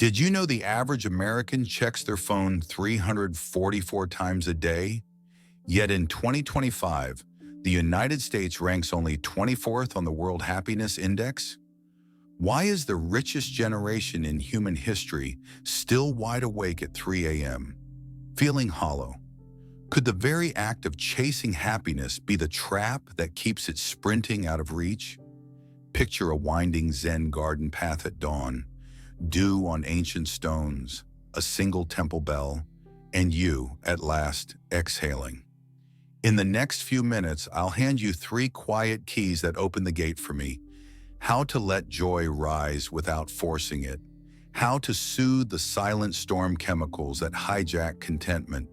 Did you know the average American checks their phone 344 times a day? Yet in 2025, the United States ranks only 24th on the World Happiness Index? Why is the richest generation in human history still wide awake at 3 a.m., feeling hollow? Could the very act of chasing happiness be the trap that keeps it sprinting out of reach? Picture a winding Zen garden path at dawn, dew on ancient stones, a single temple bell, and you, at last, exhaling. In the next few minutes, I'll hand you 3 quiet keys that open the gate for me: how to let joy rise without forcing it, how to soothe the silent storm chemicals that hijack contentment,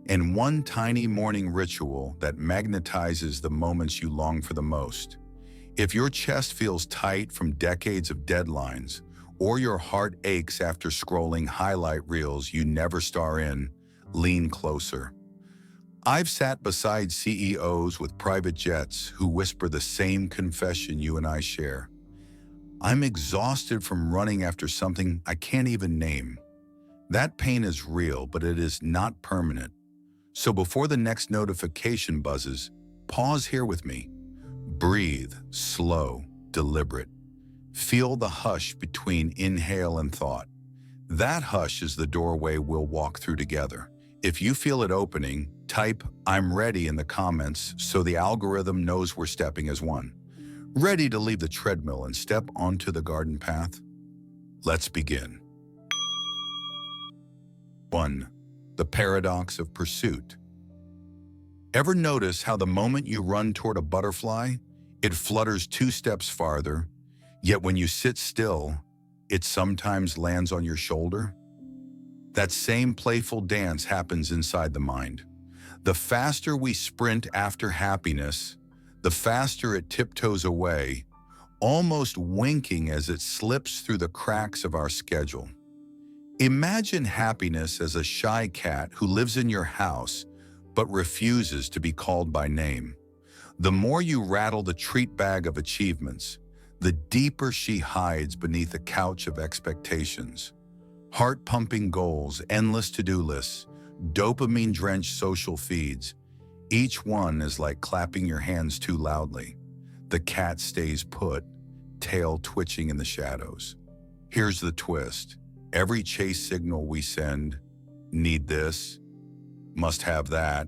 and one tiny morning ritual that magnetizes the moments you long for the most. If your chest feels tight from decades of deadlines, or your heart aches after scrolling highlight reels you never star in, lean closer. I've sat beside CEOs with private jets who whisper the same confession you and I share. I'm exhausted from running after something I can't even name. That pain is real, but it is not permanent. So before the next notification buzzes, pause here with me. Breathe, slow, deliberate. Feel the hush between inhale and thought. That hush is the doorway we'll walk through together. If you feel it opening, type "I'm ready" in the comments so the algorithm knows we're stepping as one. Ready to leave the treadmill and step onto the garden path? Let's begin. 1. The paradox of pursuit. Ever notice how the moment you run toward a butterfly, it flutters 2 steps farther, yet when you sit still, it sometimes lands on your shoulder? That same playful dance happens inside the mind. The faster we sprint after happiness, the faster it tiptoes away, almost winking as it slips through the cracks of our schedule. Imagine happiness as a shy cat who lives in your house but refuses to be called by name. The more you rattle the treat bag of achievements, the deeper she hides beneath a couch of expectations. Heart-pumping goals, endless to-do lists, dopamine-drenched social feeds. Each one is like clapping your hands too loudly. The cat stays put, tail twitching in the shadows. Here's the twist. Every chase signal we send, need this, must have that,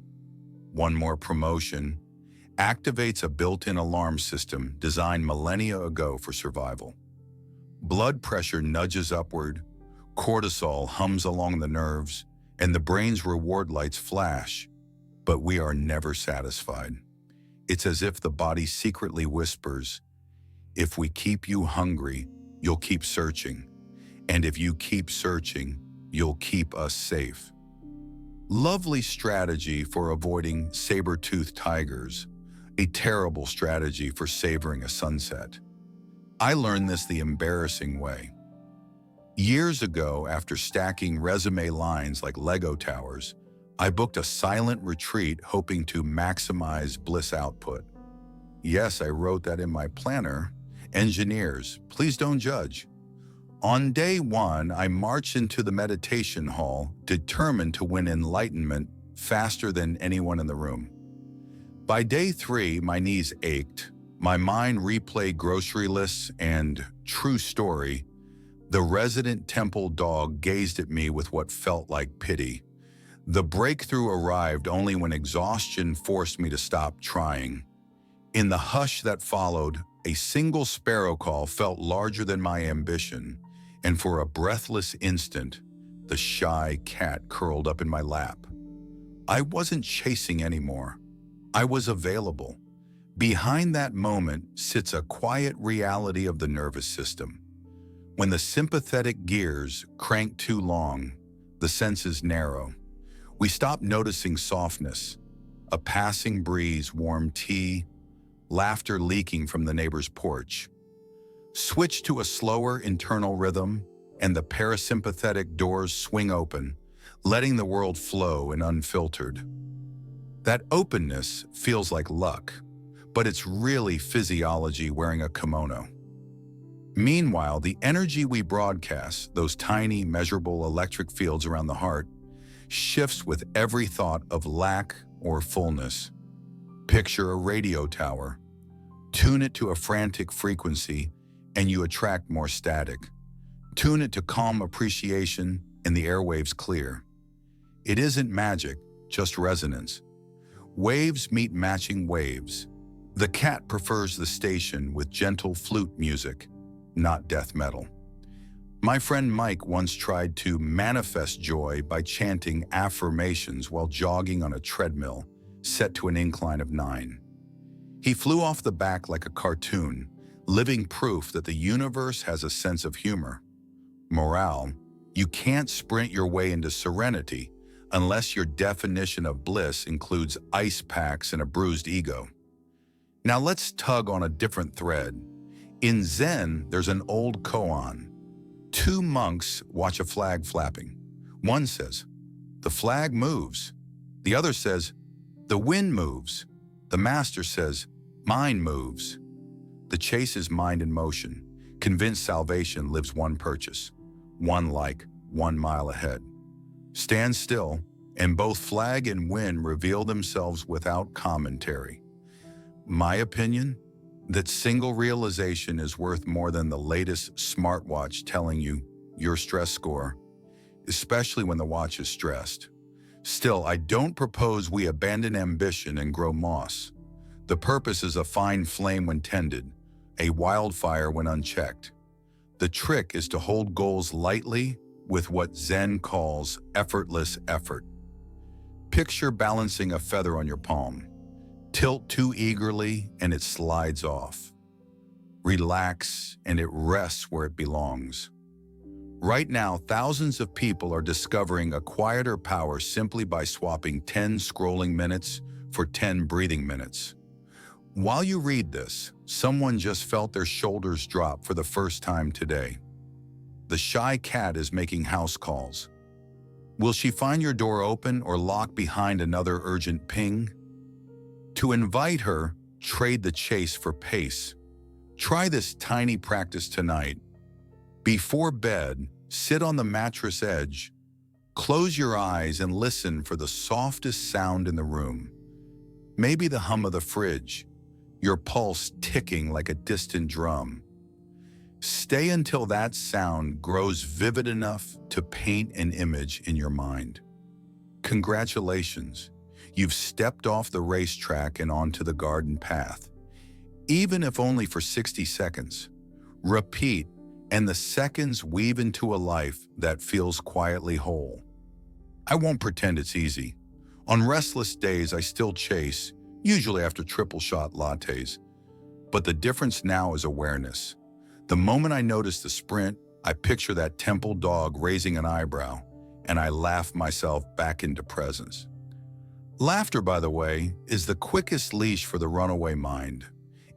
one more promotion, activates a built-in alarm system designed millennia ago for survival. Blood pressure nudges upward, cortisol hums along the nerves, and the brain's reward lights flash, but we are never satisfied. It's as if the body secretly whispers, if we keep you hungry, you'll keep searching, and if you keep searching, you'll keep us safe. Lovely strategy for avoiding saber-toothed tigers, a terrible strategy for savoring a sunset. I learned this the embarrassing way. Years ago, after stacking resume lines like Lego towers, I booked a silent retreat hoping to maximize bliss output. Yes, I wrote that in my planner. Engineers, please don't judge. On day 1, I marched into the meditation hall, determined to win enlightenment faster than anyone in the room. By day 3, my knees ached, my mind replayed grocery lists, and, true story, the resident temple dog gazed at me with what felt like pity. The breakthrough arrived only when exhaustion forced me to stop trying. In the hush that followed, a single sparrow call felt larger than my ambition, and for a breathless instant, the shy cat curled up in my lap. I wasn't chasing anymore. I was available. Behind that moment sits a quiet reality of the nervous system. When the sympathetic gears crank too long, the senses narrow. We stop noticing softness, a passing breeze, warm tea, laughter leaking from the neighbor's porch. Switch to a slower internal rhythm, and the parasympathetic doors swing open, letting the world flow and unfiltered. That openness feels like luck, but it's really physiology wearing a kimono. Meanwhile, the energy we broadcast, those tiny, measurable electric fields around the heart, shifts with every thought of lack or fullness. Picture a radio tower. Tune it to a frantic frequency, and you attract more static. Tune it to calm appreciation, and the airwaves clear. It isn't magic, just resonance. Waves meet matching waves. The cat prefers the station with gentle flute music, not death metal. My friend Mike once tried to manifest joy by chanting affirmations while jogging on a treadmill set to an incline of 9. He flew off the back like a cartoon, living proof that the universe has a sense of humor. Morale: you can't sprint your way into serenity unless your definition of bliss includes ice packs and a bruised ego. Now let's tug on a different thread. In Zen, there's an old koan. Two monks watch a flag flapping. One says, "The flag moves." The other says, "The wind moves." The master says, "Mind moves." The chase is mind in motion. Convinced salvation lives one purchase, one like, 1 mile ahead. Stand still, and both flag and wind reveal themselves without commentary. My opinion? That single realization is worth more than the latest smartwatch telling you your stress score, especially when the watch is stressed. Still, I don't propose we abandon ambition and grow moss. The purpose is a fine flame when tended, a wildfire when unchecked. The trick is to hold goals lightly with what Zen calls effortless effort. Picture balancing a feather on your palm. Tilt too eagerly and it slides off. Relax and it rests where it belongs. Right now, thousands of people are discovering a quieter power simply by swapping 10 scrolling minutes for 10 breathing minutes. While you read this, someone just felt their shoulders drop for the first time today. The shy cat is making house calls. Will she find your door open or locked behind another urgent ping? To invite her, trade the chase for pace. Try this tiny practice tonight. Before bed, sit on the mattress edge. Close your eyes and listen for the softest sound in the room. Maybe the hum of the fridge, your pulse ticking like a distant drum. Stay until that sound grows vivid enough to paint an image in your mind. Congratulations. You've stepped off the racetrack and onto the garden path. Even if only for 60 seconds. Repeat, and the seconds weave into a life that feels quietly whole. I won't pretend it's easy. On restless days, I still chase, usually after triple shot lattes. But the difference now is awareness. The moment I notice the sprint, I picture that temple dog raising an eyebrow, and I laugh myself back into presence. Laughter, by the way, is the quickest leash for the runaway mind.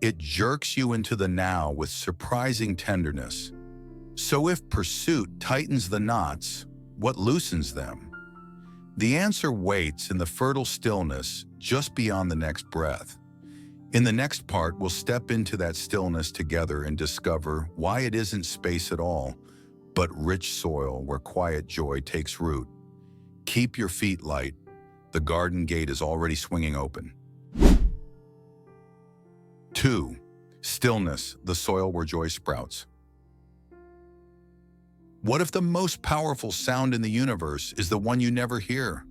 It jerks you into the now with surprising tenderness. So if pursuit tightens the knots, what loosens them? The answer waits in the fertile stillness just beyond the next breath. In the next part, we'll step into that stillness together and discover why it isn't space at all, but rich soil where quiet joy takes root. Keep your feet light. The garden gate is already swinging open. 2. Stillness, the soil where joy sprouts. What if the most powerful sound in the universe is the one you never hear?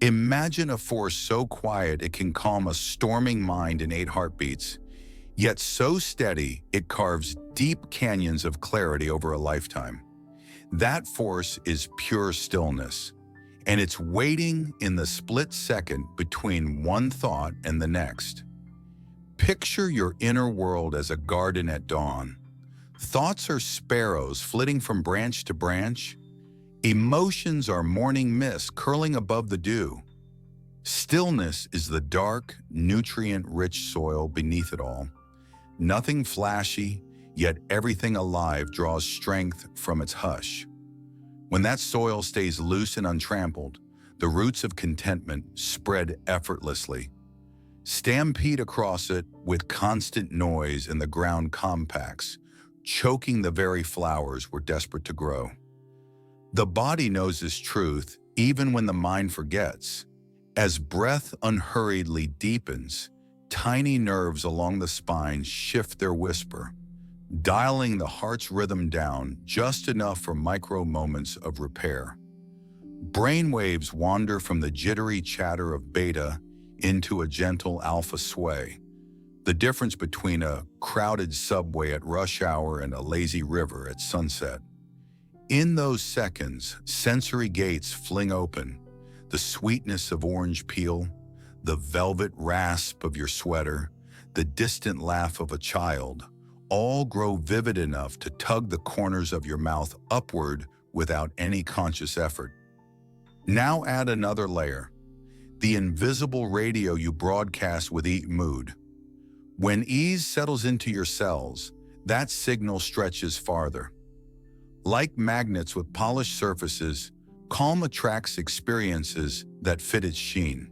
Imagine a force so quiet it can calm a storming mind in 8 heartbeats, yet so steady it carves deep canyons of clarity over a lifetime. That force is pure stillness, and it's waiting in the split second between one thought and the next. Picture your inner world as a garden at dawn. Thoughts are sparrows flitting from branch to branch. Emotions are morning mist curling above the dew. Stillness is the dark, nutrient-rich soil beneath it all. Nothing flashy, yet everything alive draws strength from its hush. When that soil stays loose and untrampled, the roots of contentment spread effortlessly. Stampede across it with constant noise and the ground compacts, choking the very flowers we're desperate to grow. The body knows this truth even when the mind forgets. As breath unhurriedly deepens, tiny nerves along the spine shift their whisper, dialing the heart's rhythm down just enough for micro moments of repair. Brain waves wander from the jittery chatter of beta into a gentle alpha sway, the difference between a crowded subway at rush hour and a lazy river at sunset. In those seconds, sensory gates fling open, the sweetness of orange peel, the velvet rasp of your sweater, the distant laugh of a child, all grow vivid enough to tug the corners of your mouth upward without any conscious effort. Now add another layer, the invisible radio you broadcast with each mood. When ease settles into your cells, that signal stretches farther. Like magnets with polished surfaces, calm attracts experiences that fit its sheen.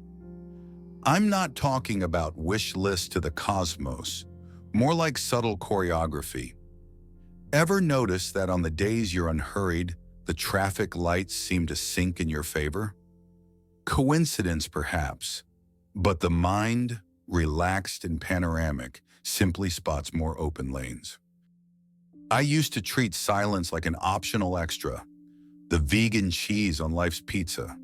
I'm not talking about wish lists to the cosmos, more like subtle choreography. Ever notice that on the days you're unhurried, the traffic lights seem to sink in your favor? Coincidence, perhaps, but the mind, relaxed and panoramic, simply spots more open lanes. I used to treat silence like an optional extra, the vegan cheese on life's pizza.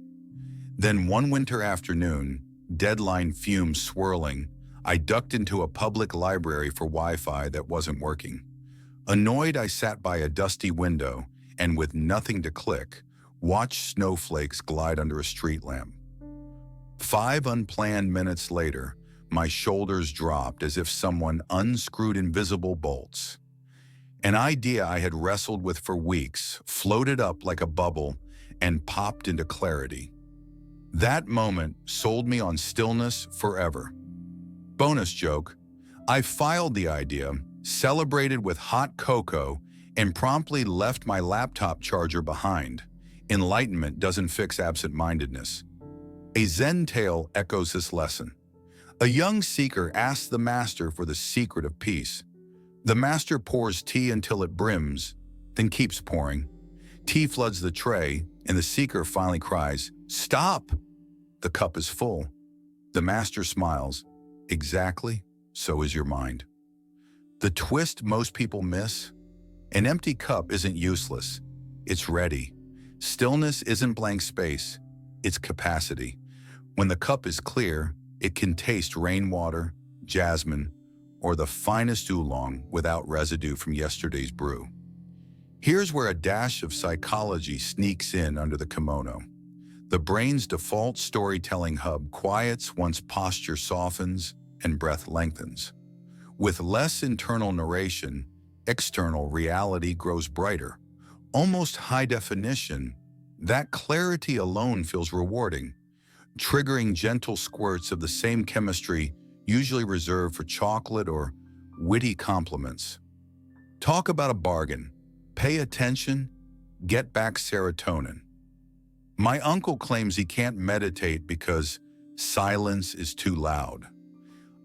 Then one winter afternoon, deadline fumes swirling, I ducked into a public library for Wi-Fi that wasn't working. Annoyed, I sat by a dusty window and, with nothing to click, watched snowflakes glide under a street lamp. 5 unplanned minutes later, my shoulders dropped as if someone unscrewed invisible bolts. An idea I had wrestled with for weeks floated up like a bubble and popped into clarity. That moment sold me on stillness forever. Bonus joke, I filed the idea, celebrated with hot cocoa, and promptly left my laptop charger behind. Enlightenment doesn't fix absent-mindedness. A Zen tale echoes this lesson. A young seeker asks the master for the secret of peace. The master pours tea until it brims, then keeps pouring. Tea floods the tray, and the seeker finally cries, "Stop!" The cup is full. The master smiles. Exactly, so is your mind. The twist most people miss? An empty cup isn't useless. It's ready. Stillness isn't blank space. It's capacity. When the cup is clear, it can taste rainwater, jasmine, or the finest oolong without residue from yesterday's brew. Here's where a dash of psychology sneaks in under the kimono. The brain's default storytelling hub quiets once posture softens and breath lengthens. With less internal narration, external reality grows brighter. Almost high definition, that clarity alone feels rewarding, triggering gentle squirts of the same chemistry usually reserved for chocolate or witty compliments. Talk about a bargain. Pay attention, get back serotonin. My uncle claims he can't meditate because silence is too loud.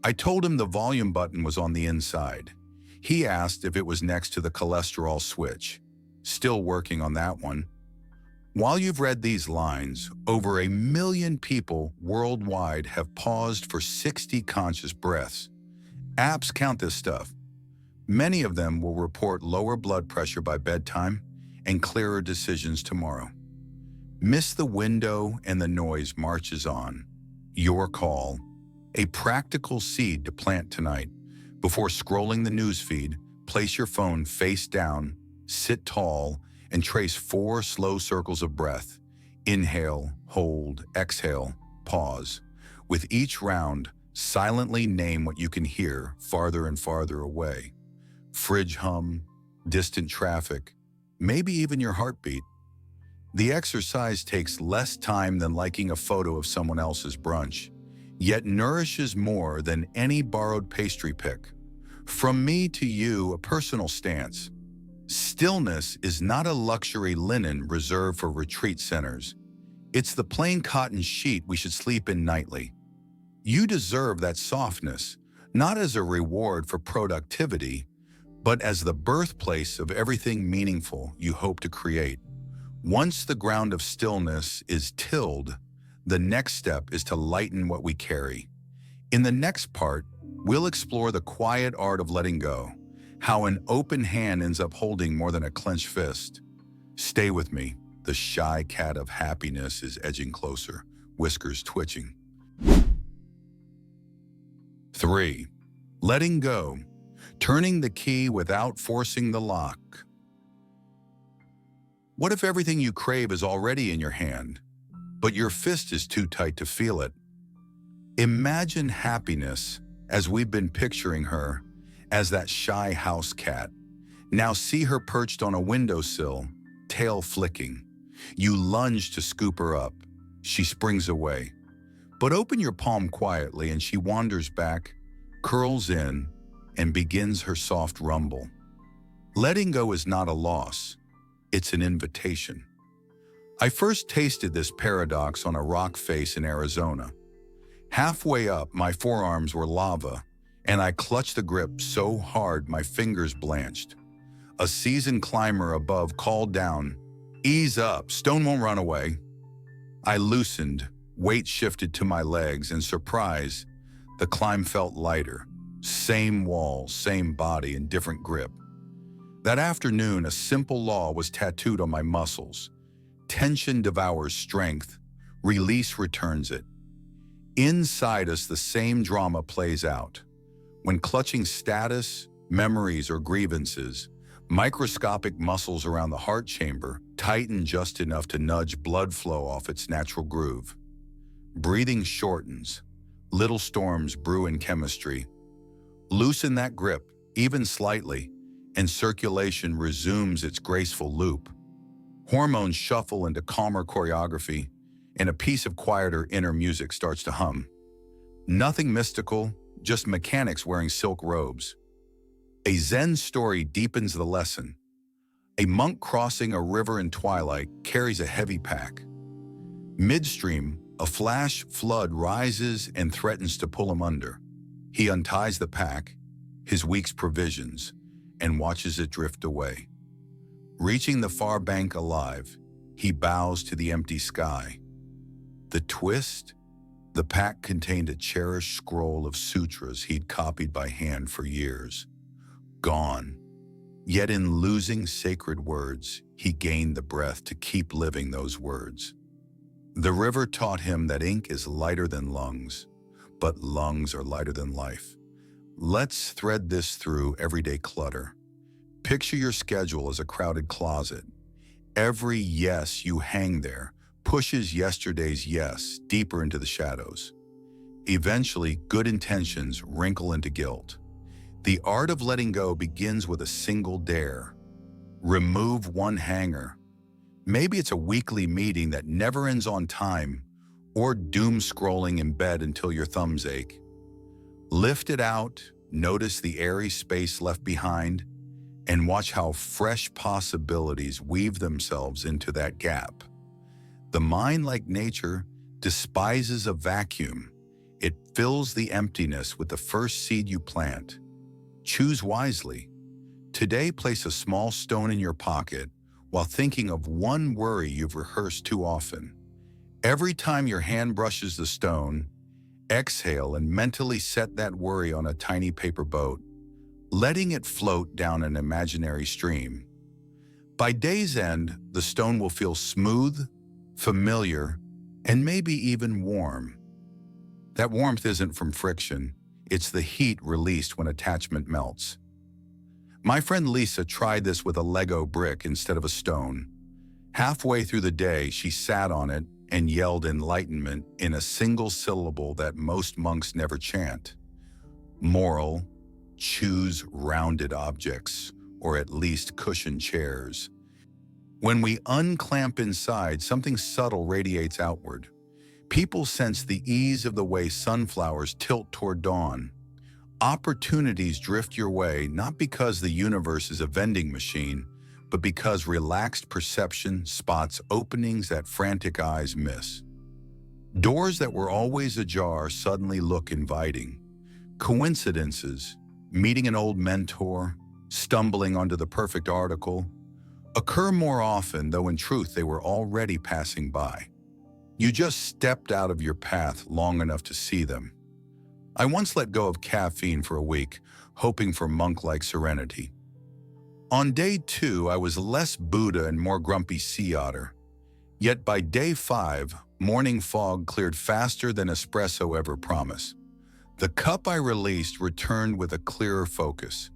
I told him the volume button was on the inside. He asked if it was next to the cholesterol switch. Still working on that one. While you've read these lines, over 1 million people worldwide have paused for 60 conscious breaths. Apps count this stuff. Many of them will report lower blood pressure by bedtime and clearer decisions tomorrow. Miss the window and the noise marches on. Your call. A practical seed to plant tonight. Before scrolling the newsfeed, place your phone face down, sit tall, and trace 4 slow circles of breath. Inhale, hold, exhale, pause. With each round, silently name what you can hear farther and farther away. Fridge hum, distant traffic, maybe even your heartbeat. The exercise takes less time than liking a photo of someone else's brunch, yet nourishes more than any borrowed pastry pick. From me to you, a personal stance. Stillness is not a luxury linen reserved for retreat centers. It's the plain cotton sheet we should sleep in nightly. You deserve that softness, not as a reward for productivity, but as the birthplace of everything meaningful you hope to create. Once the ground of stillness is tilled, the next step is to lighten what we carry. In the next part, we'll explore the quiet art of letting go, how an open hand ends up holding more than a clenched fist. Stay with me. The shy cat of happiness is edging closer, whiskers twitching. 3. Letting go. Turning the key without forcing the lock. What if everything you crave is already in your hand, but your fist is too tight to feel it? Imagine happiness, as we've been picturing her, as that shy house cat. Now see her perched on a windowsill, tail flicking. You lunge to scoop her up. She springs away. But open your palm quietly and she wanders back, curls in, and begins her soft rumble. Letting go is not a loss. It's an invitation. I first tasted this paradox on a rock face in Arizona. Halfway up, my forearms were lava, and I clutched the grip so hard my fingers blanched. A seasoned climber above called down, "Ease up, stone won't run away." I loosened, weight shifted to my legs, and surprise, the climb felt lighter. Same wall, same body, and different grip. That afternoon, a simple law was tattooed on my muscles. Tension devours strength, release returns it. Inside us, the same drama plays out. When clutching status, memories, or grievances, microscopic muscles around the heart chamber tighten just enough to nudge blood flow off its natural groove. Breathing shortens. Little storms brew in chemistry. Loosen that grip, even slightly, and circulation resumes its graceful loop. Hormones shuffle into calmer choreography, and a piece of quieter inner music starts to hum. Nothing mystical, just mechanics wearing silk robes. A Zen story deepens the lesson. A monk crossing a river in twilight carries a heavy pack. Midstream, a flash flood rises and threatens to pull him under. He unties the pack, his week's provisions, and watches it drift away. Reaching the far bank alive, he bows to the empty sky. The twist? The pack contained a cherished scroll of sutras he'd copied by hand for years. Gone. Yet in losing sacred words, he gained the breath to keep living those words. The river taught him that ink is lighter than lungs, but lungs are lighter than life. Let's thread this through everyday clutter. Picture your schedule as a crowded closet. Every yes you hang there pushes yesterday's yes deeper into the shadows. Eventually, good intentions wrinkle into guilt. The art of letting go begins with a single dare. Remove one hanger. Maybe it's a weekly meeting that never ends on time, or doom scrolling in bed until your thumbs ache. Lift it out, notice the airy space left behind, and watch how fresh possibilities weave themselves into that gap. The mind, like nature, despises a vacuum. It fills the emptiness with the first seed you plant. Choose wisely. Today, place a small stone in your pocket while thinking of one worry you've rehearsed too often. Every time your hand brushes the stone, exhale and mentally set that worry on a tiny paper boat, letting it float down an imaginary stream. By day's end, the stone will feel smooth, familiar, and maybe even warm. That warmth isn't from friction, it's the heat released when attachment melts. My friend Lisa tried this with a Lego brick instead of a stone. Halfway through the day, she sat on it and yelled enlightenment in a single syllable that most monks never chant. Moral: choose rounded objects, or at least cushioned chairs. When we unclamp inside, something subtle radiates outward. People sense the ease of the way sunflowers tilt toward dawn. Opportunities drift your way not because the universe is a vending machine, but because relaxed perception spots openings that frantic eyes miss. Doors that were always ajar suddenly look inviting. Coincidences, meeting an old mentor, stumbling onto the perfect article, occur more often, though in truth they were already passing by. You just stepped out of your path long enough to see them. I once let go of caffeine for a week, hoping for monk-like serenity. On day 2, I was less Buddha and more grumpy sea otter. Yet by day 5, morning fog cleared faster than espresso ever promised. The cup I released returned with a clearer focus.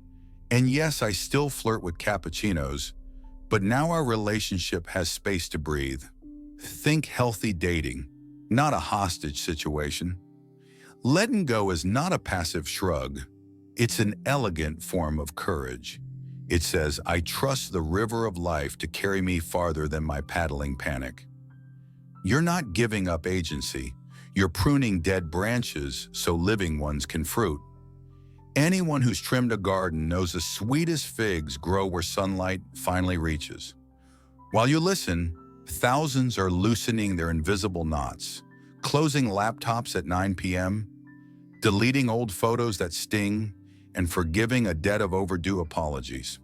And yes, I still flirt with cappuccinos, but now our relationship has space to breathe. Think healthy dating, not a hostage situation. Letting go is not a passive shrug. It's an elegant form of courage. It says, I trust the river of life to carry me farther than my paddling panic. You're not giving up agency. You're pruning dead branches so living ones can fruit. Anyone who's trimmed a garden knows the sweetest figs grow where sunlight finally reaches. While you listen, thousands are loosening their invisible knots, closing laptops at 9 p.m., deleting old photos that sting, and forgiving a debt of overdue apologies.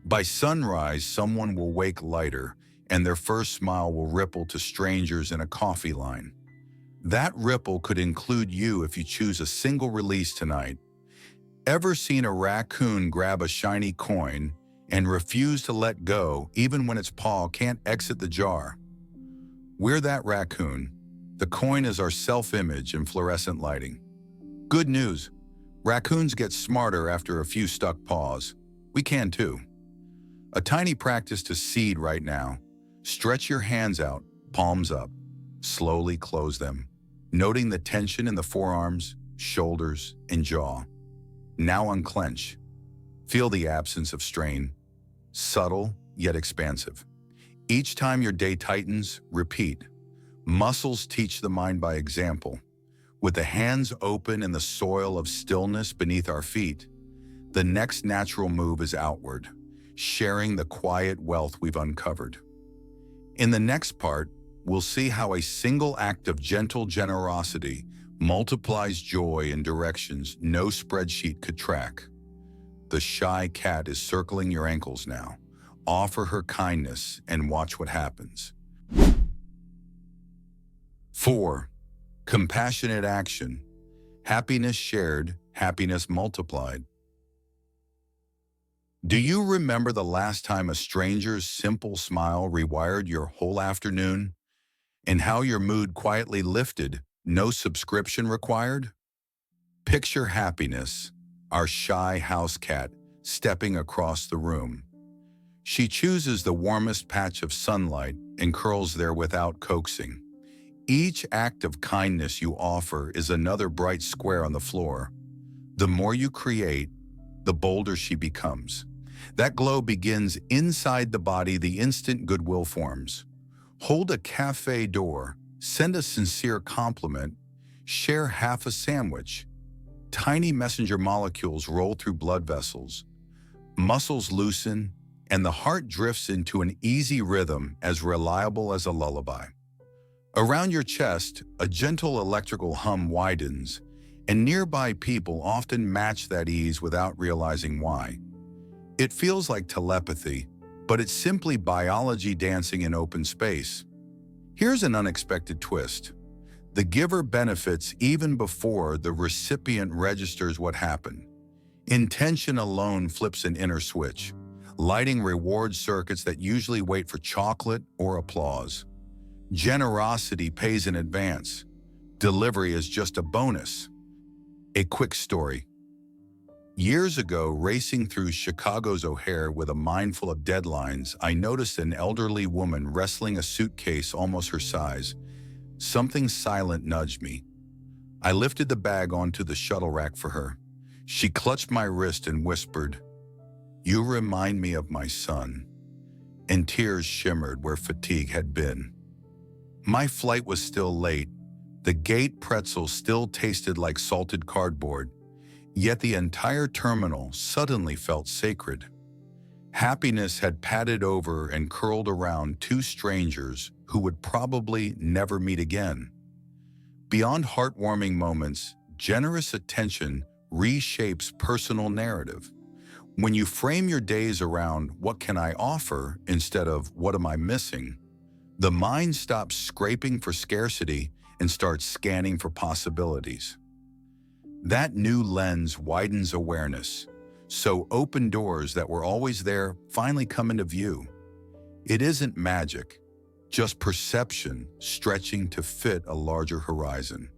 By sunrise, someone will wake lighter, and their first smile will ripple to strangers in a coffee line. That ripple could include you if you choose a single release tonight. Ever seen a raccoon grab a shiny coin and refuse to let go even when its paw can't exit the jar? We're that raccoon. The coin is our self-image in fluorescent lighting. Good news, raccoons get smarter after a few stuck paws. We can too. A tiny practice to seed right now. Stretch your hands out, palms up. Slowly close them, noting the tension in the forearms, shoulders, and jaw. Now unclench. Feel the absence of strain, subtle yet expansive. Each time your day tightens, repeat. Muscles teach the mind by example. With the hands open and the soil of stillness beneath our feet, the next natural move is outward, sharing the quiet wealth we've uncovered. In the next part, we'll see how a single act of gentle generosity multiplies joy in directions no spreadsheet could track. The shy cat is circling your ankles now. Offer her kindness and watch what happens. 4. Compassionate action. Happiness shared, happiness multiplied. Do you remember the last time a stranger's simple smile rewired your whole afternoon? And how your mood quietly lifted, no subscription required? Picture happiness, our shy house cat, stepping across the room. She chooses the warmest patch of sunlight and curls there without coaxing. Each act of kindness you offer is another bright square on the floor. The more you create, the bolder she becomes. That glow begins inside the body the instant goodwill forms. Hold a cafe door, send a sincere compliment, share half a sandwich. Tiny messenger molecules roll through blood vessels. Muscles loosen, and the heart drifts into an easy rhythm as reliable as a lullaby. Around your chest, a gentle electrical hum widens, and nearby people often match that ease without realizing why. It feels like telepathy, but it's simply biology dancing in open space. Here's an unexpected twist. The giver benefits even before the recipient registers what happened. Intention alone flips an inner switch, lighting reward circuits that usually wait for chocolate or applause. Generosity pays in advance. Delivery is just a bonus. A quick story. Years ago, racing through Chicago's O'Hare with a mind full of deadlines, I noticed an elderly woman wrestling a suitcase almost her size. Something silent nudged me. I lifted the bag onto the shuttle rack for her. She clutched my wrist and whispered, "You remind me of my son." And tears shimmered where fatigue had been. My flight was still late. The gate pretzel still tasted like salted cardboard. Yet the entire terminal suddenly felt sacred. Happiness had padded over and curled around two strangers who would probably never meet again. Beyond heartwarming moments, generous attention reshapes personal narrative. When you frame your days around what can I offer instead of what am I missing, the mind stops scraping for scarcity and starts scanning for possibilities. That new lens widens awareness, so open doors that were always there finally come into view. It isn't magic, just perception stretching to fit a larger horizon.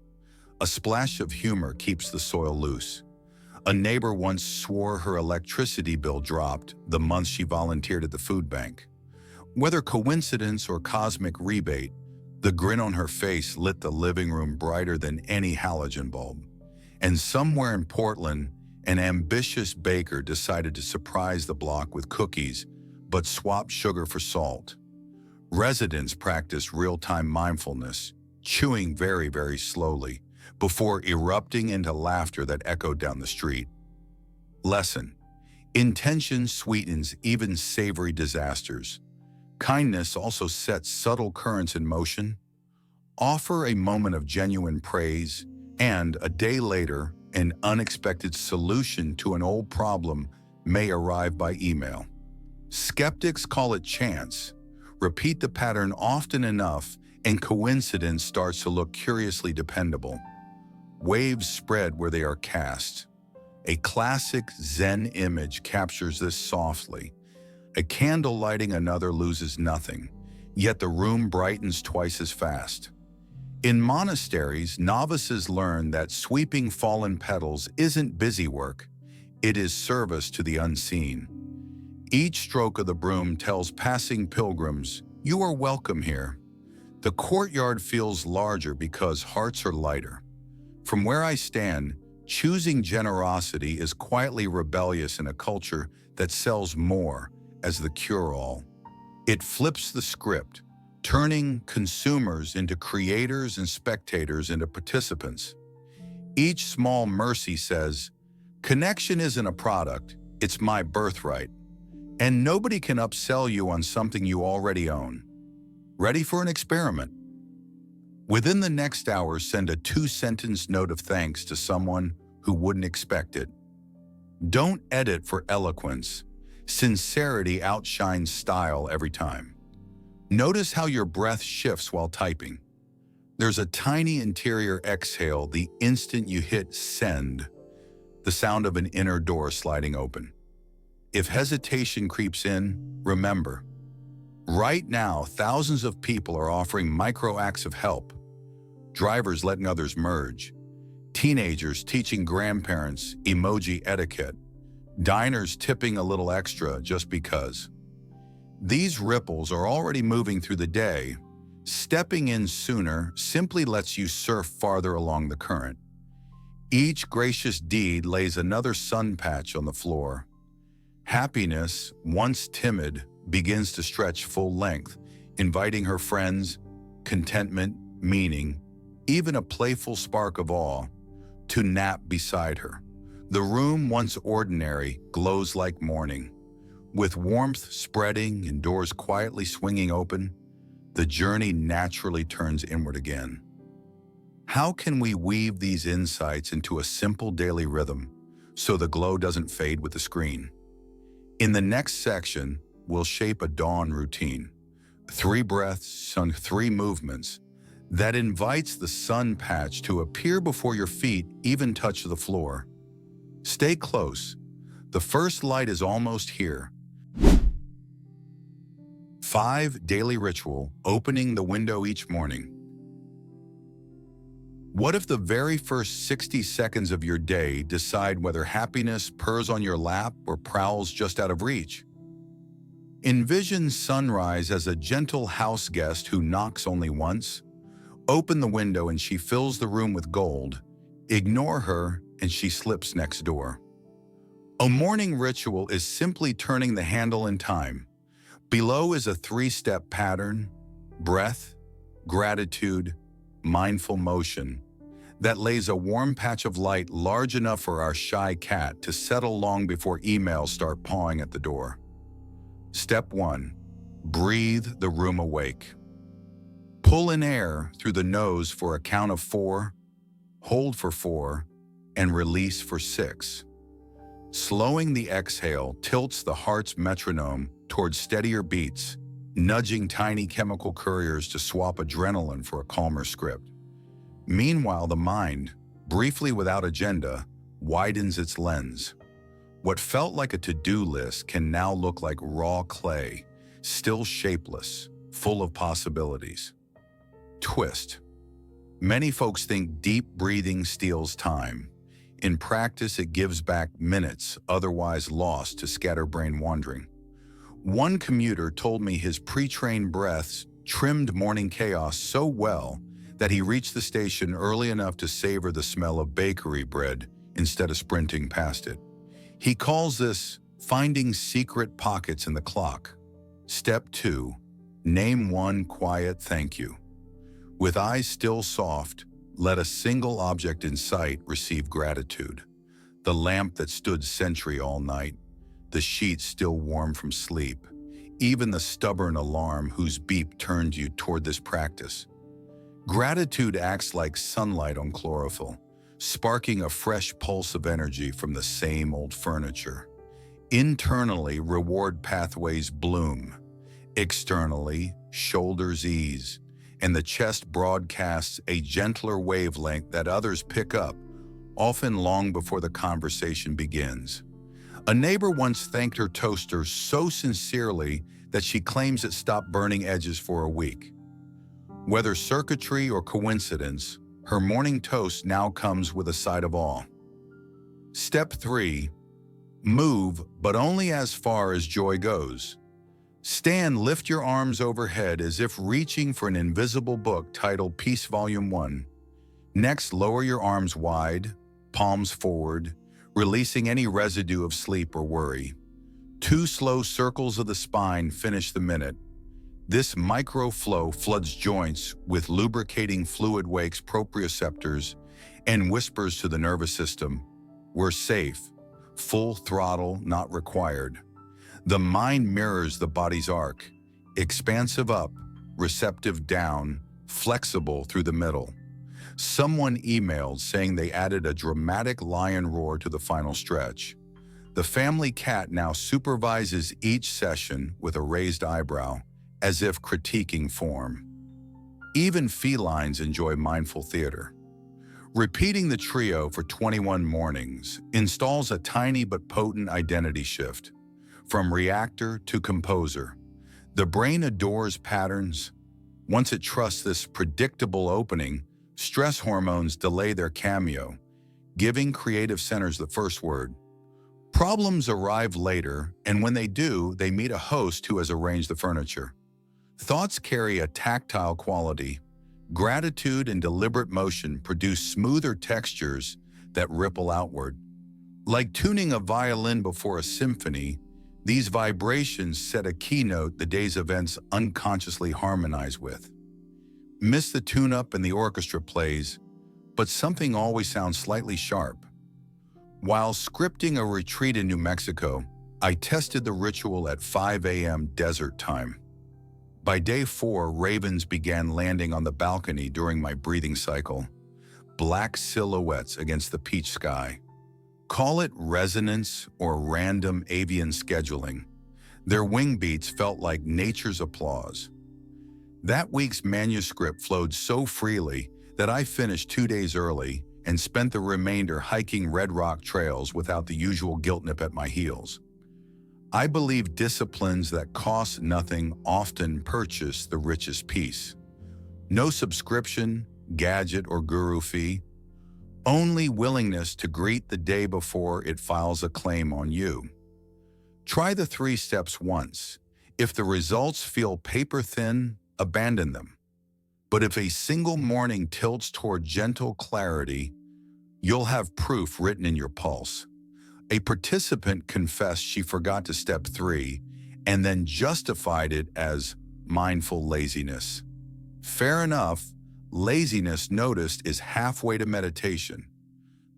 A splash of humor keeps the soil loose. A neighbor once swore her electricity bill dropped the month she volunteered at the food bank. Whether coincidence or cosmic rebate, the grin on her face lit the living room brighter than any halogen bulb. And somewhere in Portland, an ambitious baker decided to surprise the block with cookies, but swapped sugar for salt. Residents practiced real-time mindfulness, chewing very, very slowly, before erupting into laughter that echoed down the street. Lesson: intention sweetens even savory disasters. Kindness also sets subtle currents in motion. Offer a moment of genuine praise, and a day later, an unexpected solution to an old problem may arrive by email. Skeptics call it chance. Repeat the pattern often enough, and coincidence starts to look curiously dependable. Waves spread where they are cast. A classic Zen image captures this softly. A candle lighting another loses nothing, yet the room brightens twice as fast. In monasteries, novices learn that sweeping fallen petals isn't busy work, it is service to the unseen. Each stroke of the broom tells passing pilgrims, "You are welcome here." The courtyard feels larger because hearts are lighter. From where I stand, choosing generosity is quietly rebellious in a culture that sells more as the cure-all. It flips the script, turning consumers into creators and spectators into participants. Each small mercy says, "Connection isn't a product, it's my birthright." And nobody can upsell you on something you already own. Ready for an experiment? Within the next hour, send a 2-sentence note of thanks to someone who wouldn't expect it. Don't edit for eloquence. Sincerity outshines style every time. Notice how your breath shifts while typing. There's a tiny interior exhale the instant you hit send, the sound of an inner door sliding open. If hesitation creeps in, remember, right now, thousands of people are offering micro acts of help. Drivers letting others merge. Teenagers teaching grandparents emoji etiquette. Diners tipping a little extra just because. These ripples are already moving through the day. Stepping in sooner simply lets you surf farther along the current. Each gracious deed lays another sun patch on the floor. Happiness, once timid, begins to stretch full length, inviting her friends, contentment, meaning, even a playful spark of awe, to nap beside her. The room, once ordinary, glows like morning. With warmth spreading and doors quietly swinging open, the journey naturally turns inward again. How can we weave these insights into a simple daily rhythm so the glow doesn't fade with the screen? In the next section, we'll shape a dawn routine. 3 breaths on 3 movements that invites the sun patch to appear before your feet even touch the floor. Stay close. The first light is almost here. 5 daily ritual, opening the window each morning. What if the very first 60 seconds of your day decide whether happiness purrs on your lap or prowls just out of reach? Envision sunrise as a gentle house guest who knocks only once. Open the window and she fills the room with gold. Ignore her and she slips next door. A morning ritual is simply turning the handle in time. Below is a 3-step pattern: breath, gratitude, mindful motion, that lays a warm patch of light large enough for our shy cat to settle long before emails start pawing at the door. Step 1. Breathe the room awake. Pull in air through the nose for a count of 4, hold for 4, and release for 6. Slowing the exhale tilts the heart's metronome towards steadier beats, nudging tiny chemical couriers to swap adrenaline for a calmer script. Meanwhile, the mind, briefly without agenda, widens its lens. What felt like a to-do list can now look like raw clay, still shapeless, full of possibilities. Twist. Many folks think deep breathing steals time. In practice, it gives back minutes otherwise lost to scatterbrain wandering. One commuter told me his pre-trained breaths trimmed morning chaos so well that he reached the station early enough to savor the smell of bakery bread instead of sprinting past it. He calls this finding secret pockets in the clock. Step 2, name one quiet thank you. With eyes still soft, let a single object in sight receive gratitude. The lamp that stood sentry all night, the sheets still warm from sleep, even the stubborn alarm whose beep turned you toward this practice. Gratitude acts like sunlight on chlorophyll, sparking a fresh pulse of energy from the same old furniture. Internally, reward pathways bloom. Externally, shoulders ease, and the chest broadcasts a gentler wavelength that others pick up, often long before the conversation begins. A neighbor once thanked her toaster so sincerely that she claims it stopped burning edges for a week. Whether circuitry or coincidence, her morning toast now comes with a side of awe. Step 3, move, but only as far as joy goes. Stand, lift your arms overhead as if reaching for an invisible book titled Peace Volume 1. Next, lower your arms wide, palms forward, releasing any residue of sleep or worry. 2 slow circles of the spine finish the minute. This micro-flow floods joints with lubricating fluid, wakes proprioceptors, and whispers to the nervous system, we're safe, full throttle not required. The mind mirrors the body's arc, expansive up, receptive down, flexible through the middle. Someone emailed saying they added a dramatic lion roar to the final stretch. The family cat now supervises each session with a raised eyebrow, as if critiquing form. Even felines enjoy mindful theater. Repeating the trio for 21 mornings installs a tiny but potent identity shift. From reactor to composer, the brain adores patterns. Once it trusts this predictable opening, stress hormones delay their cameo, giving creative centers the first word. Problems arrive later, and when they do, they meet a host who has arranged the furniture. Thoughts carry a tactile quality. Gratitude and deliberate motion produce smoother textures that ripple outward. Like tuning a violin before a symphony, these vibrations set a keynote the day's events unconsciously harmonize with. Miss the tune-up and the orchestra plays, but something always sounds slightly sharp. While scripting a retreat in New Mexico, I tested the ritual at 5 a.m. desert time. By day 4, ravens began landing on the balcony during my breathing cycle, black silhouettes against the peach sky. Call it resonance or random avian scheduling. Their wing beats felt like nature's applause. That week's manuscript flowed so freely that I finished 2 days early and spent the remainder hiking red rock trails without the usual guilt nip at my heels. I believe disciplines that cost nothing often purchase the richest peace. No subscription, gadget, or guru fee. Only willingness to greet the day before it files a claim on you. Try the 3 steps once. If the results feel paper thin, abandon them. But if a single morning tilts toward gentle clarity, you'll have proof written in your pulse. A participant confessed she forgot to step 3 and then justified it as mindful laziness. Fair enough, laziness noticed is halfway to meditation.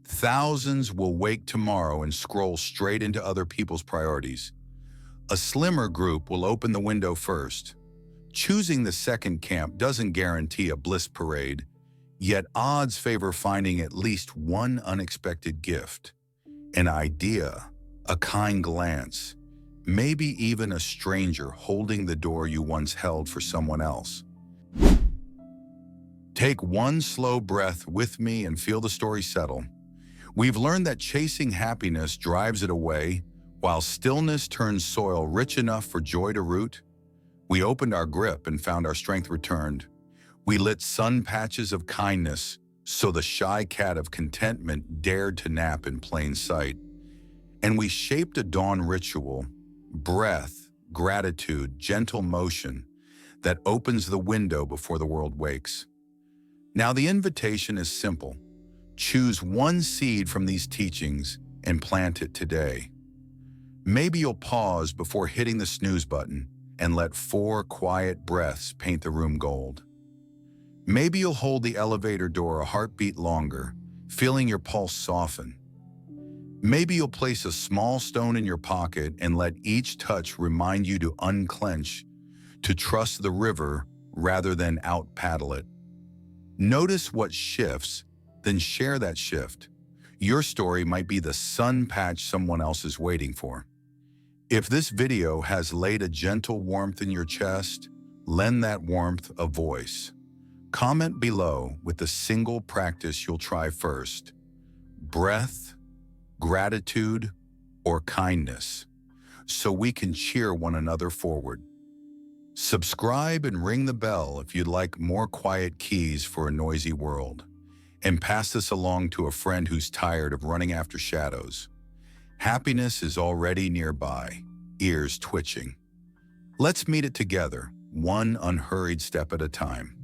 Thousands will wake tomorrow and scroll straight into other people's priorities. A slimmer group will open the window first. Choosing the second camp doesn't guarantee a bliss parade, yet odds favor finding at least one unexpected gift. An idea, a kind glance, maybe even a stranger holding the door you once held for someone else. Take one slow breath with me and feel the story settle. We've learned that chasing happiness drives it away, while stillness turns soil rich enough for joy to root. We opened our grip and found our strength returned. We lit sun patches of kindness, so the shy cat of contentment dared to nap in plain sight. And we shaped a dawn ritual, breath, gratitude, gentle motion, that opens the window before the world wakes. Now the invitation is simple. Choose one seed from these teachings and plant it today. Maybe you'll pause before hitting the snooze button and let 4 quiet breaths paint the room gold. Maybe you'll hold the elevator door a heartbeat longer, feeling your pulse soften. Maybe you'll place a small stone in your pocket and let each touch remind you to unclench, to trust the river rather than out-paddle it. Notice what shifts, then share that shift. Your story might be the sun patch someone else is waiting for. If this video has laid a gentle warmth in your chest, lend that warmth a voice. Comment below with a single practice you'll try first: breath, gratitude, or kindness, so we can cheer one another forward. Subscribe and ring the bell if you'd like more quiet keys for a noisy world. And pass this along to a friend who's tired of running after shadows. Happiness is already nearby, ears twitching. Let's meet it together, one unhurried step at a time.